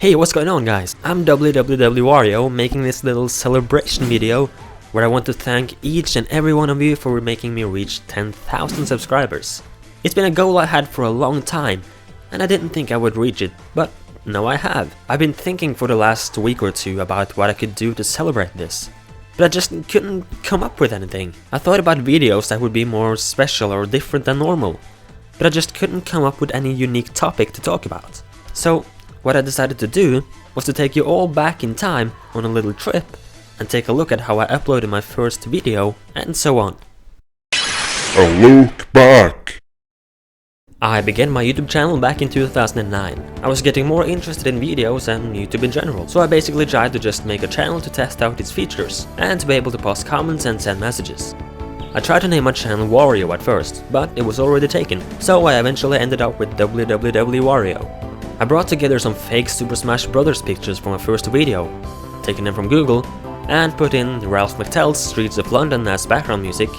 Hey, what's going on, guys? I'm WWW making this little celebration video where I want to thank each and every one of you for making me reach 10,000 subscribers. It's been a goal I had for a long time and I didn't think I would reach it, but now I have. I've been thinking for the last week or two about what I could do to celebrate this, but I just couldn't come up with anything. I thought about videos that would be more special or different than normal, but I just couldn't come up with any unique topic to talk about. So what I decided to do was to take you all back in time on a little trip and take a look at how I uploaded my first video and so on. A look back. I began my YouTube channel back in 2009. I was getting more interested in videos and YouTube in general, so I basically tried to just make a channel to test out its features and to be able to post comments and send messages. I tried to name my channel Wario at first, but it was already taken, so I eventually ended up with WWW Wario. I brought together some fake Super Smash Bros. Pictures from my first video, taken them from Google, and put in Ralph McTell's Streets of London as background music,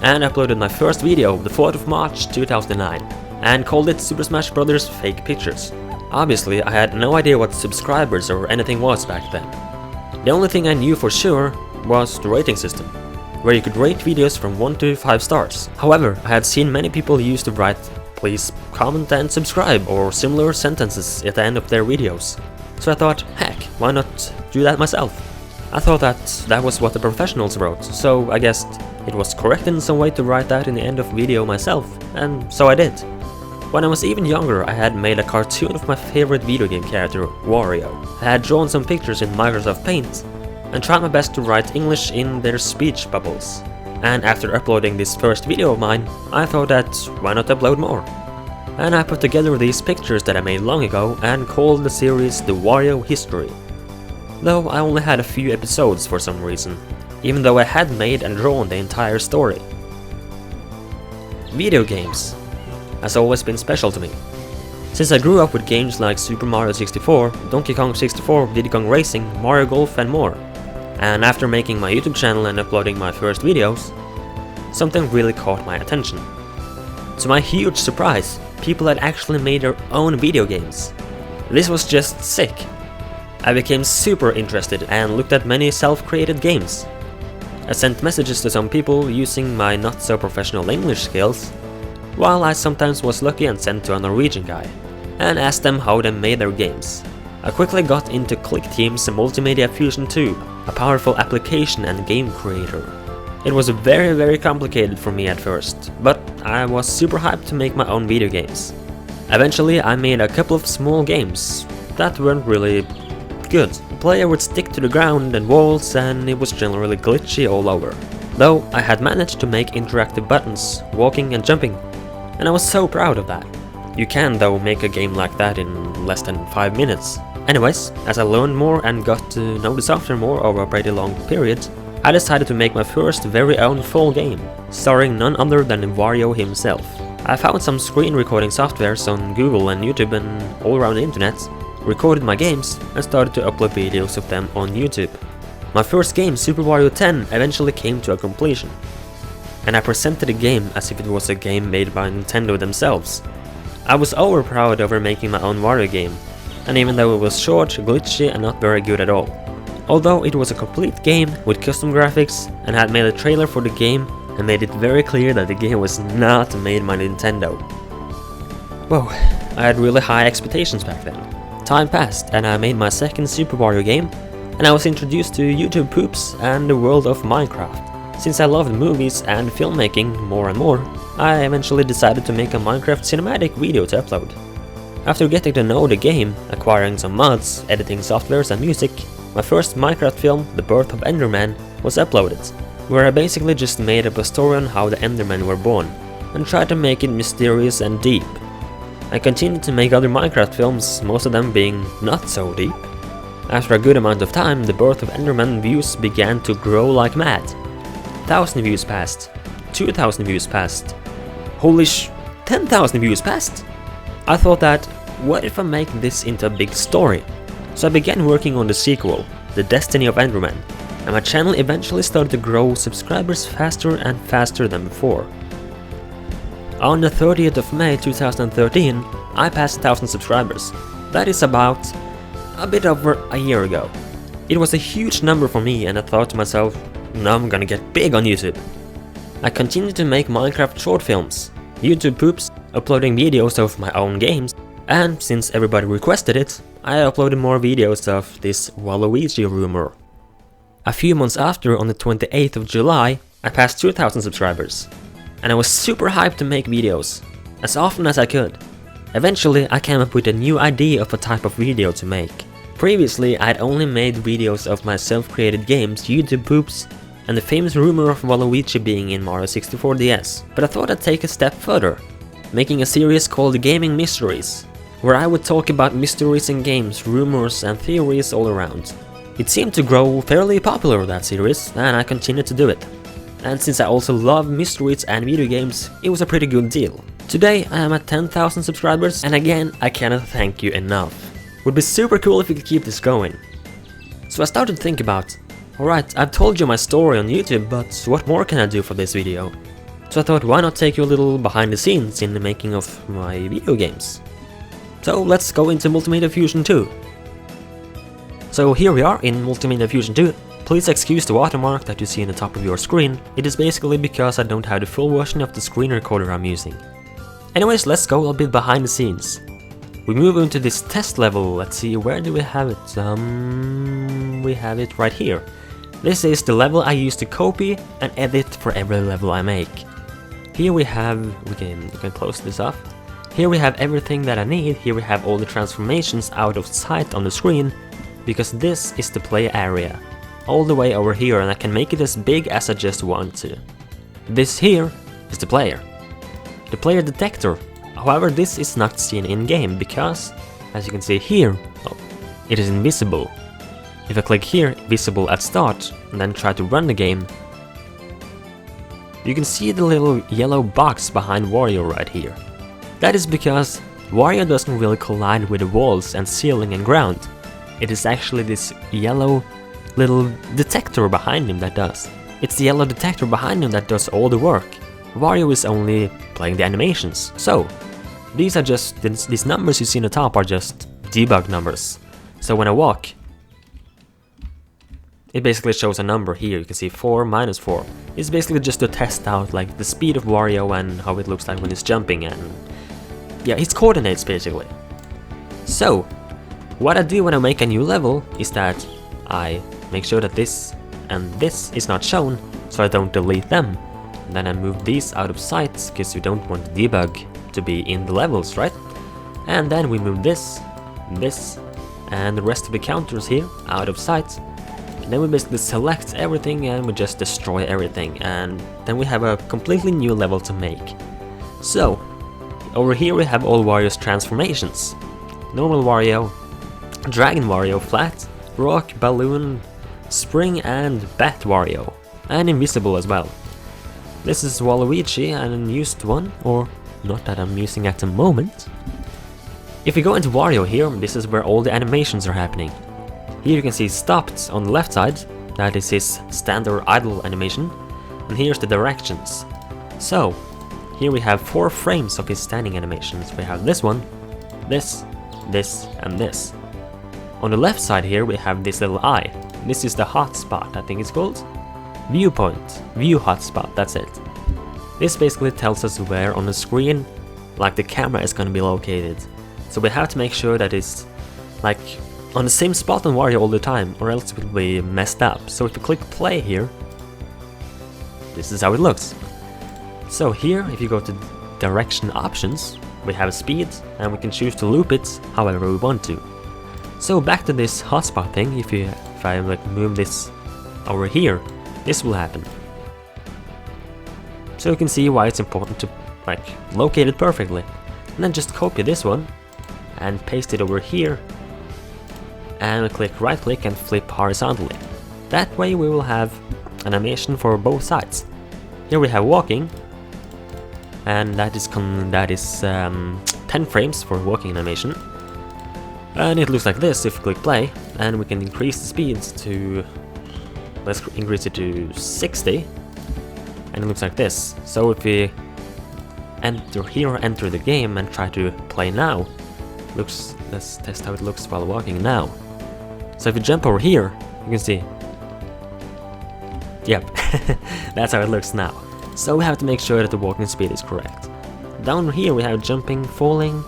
and uploaded my first video the 4th of March 2009, and called it Super Smash Bros. Fake Pictures. Obviously, I had no idea what subscribers or anything was back then. The only thing I knew for sure was the rating system, where you could rate videos from 1 to 5 stars. However, I had seen many people used to write "please comment and subscribe" or similar sentences at the end of their videos. So I thought, heck, why not do that myself? I thought that was what the professionals wrote, so I guessed it was correct in some way to write that in the end of video myself, and so I did. When I was even younger, I had made a cartoon of my favorite video game character, Wario. I had drawn some pictures in Microsoft Paint and tried my best to write English in their speech bubbles. And after uploading this first video of mine, I thought that why not upload more? And I put together these pictures that I made long ago and called the series The Wario History. Though I only had a few episodes for some reason, even though I had made and drawn the entire story. Video games has always been special to me. Since I grew up with games like Super Mario 64, Donkey Kong 64, Diddy Kong Racing, Mario Golf and more. And after making my YouTube channel and uploading my first videos, something really caught my attention. To my huge surprise, people had actually made their own video games. This was just sick. I became super interested and looked at many self-created games. I sent messages to some people using my not so professional English skills, while I sometimes was lucky and sent to a Norwegian guy, and asked them how they made their games. I quickly got into ClickTeam's Multimedia Fusion too, a powerful application and game creator. It was very complicated for me at first, but I was super hyped to make my own video games. Eventually I made a couple of small games that weren't really good. The player would stick to the ground and walls and it was generally glitchy all over. Though I had managed to make interactive buttons, walking and jumping, and I was so proud of that. You can though make a game like that in less than 5 minutes. Anyways, as I learned more and got to know the software more over a pretty long period, I decided to make my first very own full game, starring none other than Wario himself. I found some screen recording softwares on Google and YouTube and all around the internet, recorded my games and started to upload videos of them on YouTube. My first game, Super Wario 10, eventually came to a completion, and I presented the game as if it was a game made by Nintendo themselves. I was overproud over making my own Wario game, and even though it was short, glitchy and not very good at all. Although it was a complete game with custom graphics and had made a trailer for the game and made it very clear that the game was not made by Nintendo. Whoa, I had really high expectations back then. Time passed and I made my second Super Wario game, and I was introduced to YouTube poops and the world of Minecraft. Since I loved movies and filmmaking more and more, I eventually decided to make a Minecraft cinematic video to upload. After getting to know the game, acquiring some mods, editing softwares and music, my first Minecraft film, The Birth of Enderman, was uploaded, where I basically just made up a story on how the Endermen were born, and tried to make it mysterious and deep. I continued to make other Minecraft films, most of them being not so deep. After a good amount of time, The Birth of Enderman views began to grow like mad. 1,000 views passed, 2,000 views passed, 10,000 views passed! I thought that, what if I make this into a big story? So I began working on the sequel, The Destiny of Enderman, and my channel eventually started to grow subscribers faster and faster than before. On the 30th of May 2013, I passed 1,000 subscribers. That is about a bit over a year ago. It was a huge number for me and I thought to myself, now I'm gonna get big on YouTube. I continued to make Minecraft short films, YouTube poops, uploading videos of my own games, and since everybody requested it, I uploaded more videos of this Waluigi rumor. A few months after, on the 28th of July, I passed 2,000 subscribers, and I was super hyped to make videos, as often as I could. Eventually, I came up with a new idea of a type of video to make. Previously, I had only made videos of my self-created games, YouTube poops, and the famous rumor of Waluigi being in Mario 64 DS, but I thought I'd take a step further, making a series called Gaming Mysteries, where I would talk about mysteries in games, rumors and theories all around. It seemed to grow fairly popular, that series, and I continued to do it. And since I also love mysteries and video games, it was a pretty good deal. Today I am at 10,000 subscribers, and again I cannot thank you enough. Would be super cool if we could keep this going. So I started to think about, alright, I've told you my story on YouTube, but what more can I do for this video? So I thought, why not take you a little behind the scenes in the making of my video games? So let's go into Multimedia Fusion 2. So here we are in Multimedia Fusion 2. Please excuse the watermark that you see in the top of your screen. It is basically because I don't have the full version of the screen recorder I'm using. Anyways, let's go a bit behind the scenes. We move into this test level. Let's see, where do we have it? We have it right here. This is the level I use to copy and edit for every level I make. Here we have, we can close this off. Here we have everything that I need. Here we have all the transformations out of sight on the screen, because this is the play area. All the way over here, and I can make it as big as I just want to. This here is the player. The player detector. However, this is not seen in-game because, as you can see here, it is invisible. If I click here, visible at start, and then try to run the game, you can see the little yellow box behind Wario right here. That is because Wario doesn't really collide with the walls and ceiling and ground. It is actually this yellow little detector behind him that does. It's the yellow detector behind him that does all the work. Wario is only playing the animations. So, these are just, these numbers you see on the top are just debug numbers. So when I walk, it basically shows a number here. You can see 4 minus 4. It's basically just to test out like the speed of Wario and how it looks like when he's jumping, and yeah, his coordinates basically. So, what I do when I make a new level is that I make sure that this and this is not shown, so I don't delete them. And then I move these out of sight, because you don't want the debug to be in the levels, right? And then we move this, this, and the rest of the counters here out of sight. And then we basically select everything and we just destroy everything, and then we have a completely new level to make. So, over here we have all Wario's transformations. Normal Wario, Dragon Wario, Flat, Rock, Balloon, Spring and Bat Wario, and Invisible as well. This is Waluigi, an unused one, or not that I'm using at the moment. If we go into Wario here, this is where all the animations are happening. Here you can see stopped on the left side, that is his standard idle animation, and here's the directions. So, here we have 4 frames of his standing animations. We have this one, this, and this. On the left side here we have this little eye. This is the hotspot, I think it's called. Viewpoint, view hotspot, that's it. This basically tells us where on the screen, like the camera is gonna be located. So we have to make sure that it's like on the same spot on Wario all the time, or else it will be messed up. So if you click play here, this is how it looks. So here, if you go to direction options, we have speed, and we can choose to loop it however we want to. So back to this hotspot thing, if I like move this over here, this will happen. So you can see why it's important to like locate it perfectly. And then just copy this one and paste it over here, and click right click and flip horizontally. That way we will have an animation for both sides. Here we have walking, and that is 10 frames for walking animation. And it looks like this if we click play, and we can increase the speeds to, let's increase it to 60, and it looks like this. So if we enter the game and try to play now, let's test how it looks while walking now. So if you jump over here, you can see. Yep, that's how it looks now. So we have to make sure that the walking speed is correct. Down here we have jumping, falling,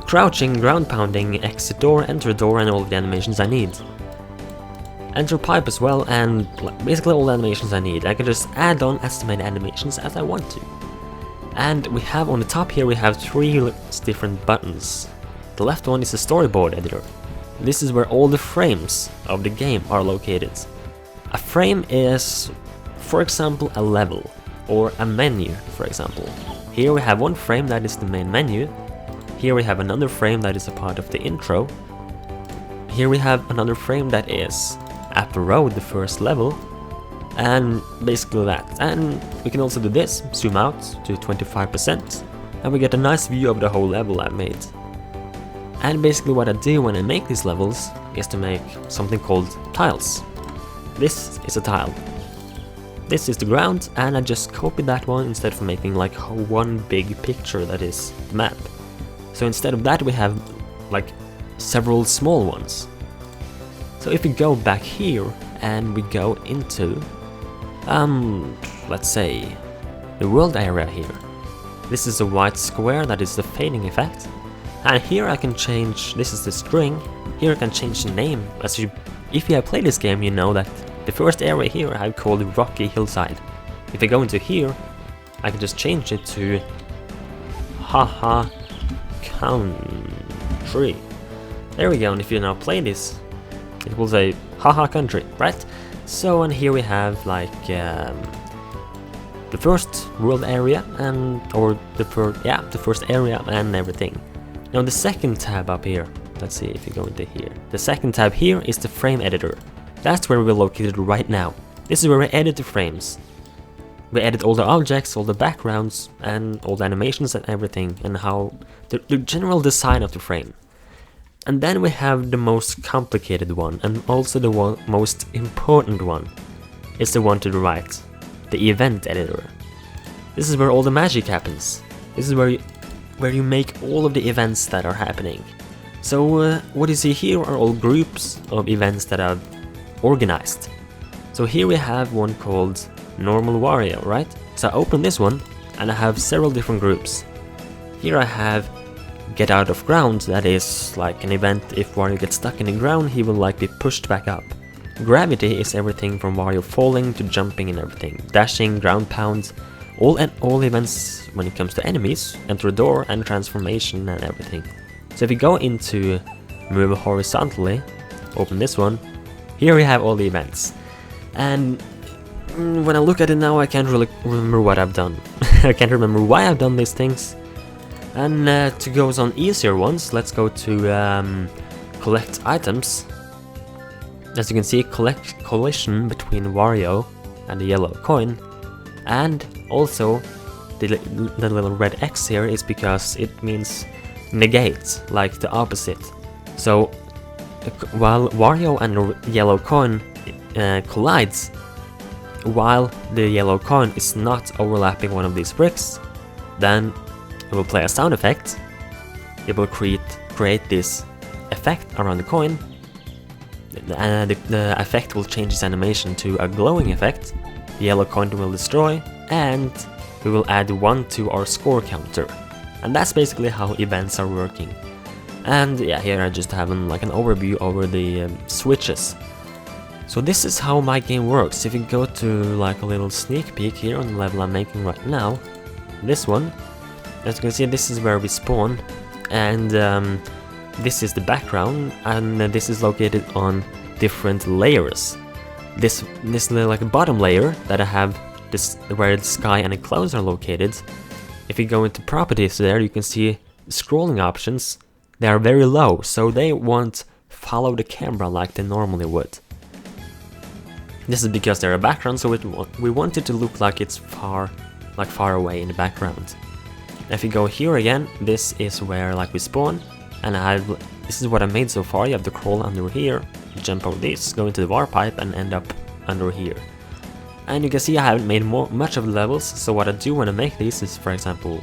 crouching, ground pounding, exit door, enter door, and all of the animations I need. Enter pipe as well, and basically all the animations I need. I can just add on as many animations as I want to. And we have on the top here, we have 3 different buttons. The left one is the storyboard editor. This is where all the frames of the game are located. A frame is, for example, a level, or a menu, for example. Here we have one frame that is the main menu. Here we have another frame that is a part of the intro. Here we have another frame that is Upper Road, the first level. And basically that. And we can also do this, zoom out to 25%, and we get a nice view of the whole level I made. And basically what I do when I make these levels is to make something called tiles. This is a tile. This is the ground, and I just copied that one instead of making like one big picture that is the map. So instead of that we have like several small ones. So if we go back here and we go into let's say the world area here. This is a white square that is the fading effect. And here I can change, this is the string, here I can change the name. If you have played this game, you know that the first area here I have called Rocky Hillside. If I go into here, I can just change it to Haha Country. There we go, and if you now play this, it will say Haha Country, right? So, and here we have like the first world area and the first area and everything. Now the second tab up here, let's see if you go into here. The second tab here is the frame editor. That's where we're located right now. This is where we edit the frames. We edit all the objects, all the backgrounds, and all the animations and everything, and how the general design of the frame. And then we have the most complicated one, and also the most important one. It's the one to the right, the event editor. This is where all the magic happens. This is where you make all of the events that are happening. So what you see here are all groups of events that are organized. So here we have one called Normal Wario, right? So I open this one and I have several different groups. Here I have Get Out of Ground, that is like an event. If Wario gets stuck in the ground, he will like be pushed back up. Gravity is everything from Wario falling to jumping and everything. Dashing, ground pound, all events when it comes to enemies, enter a door, and transformation and everything. So if we go into move horizontally, open this one, here we have all the events. And when I look at it now, I can't really remember what I've done. I can't remember why I've done these things. And to go on easier ones, let's go to collect items. As you can see, collect collision between Wario and the yellow coin. And also, the little red X here is because it means negate, like the opposite. So, while Wario and the yellow coin collides, while the yellow coin is not overlapping one of these bricks, then it will play a sound effect. It will create this effect around the coin. The effect will change its animation to a glowing effect. The yellow coin will destroy, and we will add 1 to our score counter. And that's basically how events are working. And yeah, here I just have like an overview over the switches. So this is how my game works. If you go to like a little sneak peek here on the level I'm making right now, this one, as you can see, this is where we spawn, and this is the background, and this is located on different layers. This like bottom layer that I have, this where the sky and the clouds are located. If you go into properties there, you can see scrolling options. They are very low, so they won't follow the camera like they normally would. This is because they're a background, so we want it to look like it's far away in the background. If you go here again, this is where like we spawn, and this is what I made so far. You have to crawl under here, jump over this, go into the warp pipe, and end up under here. And you can see I haven't made much of the levels, so what I do when I make these is, for example,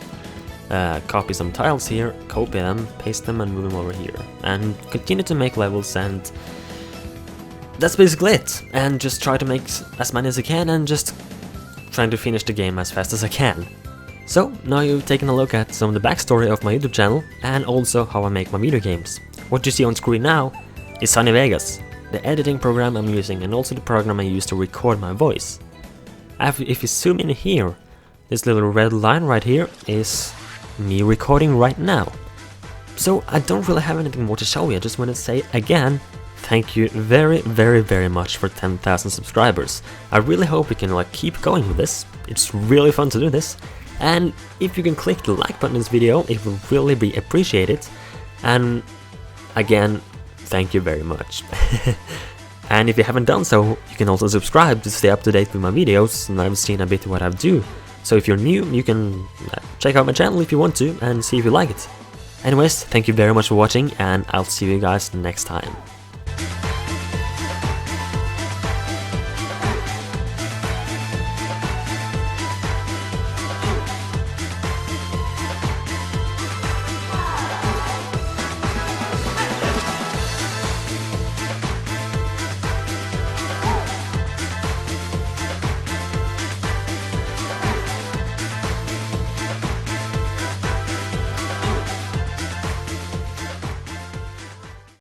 copy some tiles here, copy them, paste them, and move them over here, and continue to make levels. And that's basically it, and just try to make as many as I can and just trying to finish the game as fast as I can. So, now you've taken a look at some of the backstory of my YouTube channel and also how I make my video games. What you see on screen now is Sunny Vegas, the editing program I'm using and also the program I use to record my voice. If you zoom in here, this little red line right here is me recording right now. So I don't really have anything more to show you, I just want to say again, thank you very much for 10,000 subscribers. I really hope we can keep going with this, it's really fun to do this. And if you can click the like button in this video, it will really be appreciated. And again, thank you very much. And if you haven't done so, you can also subscribe to stay up to date with my videos and I've seen a bit of what I do. So if you're new, you can check out my channel if you want to and see if you like it. Anyways, thank you very much for watching and I'll see you guys next time.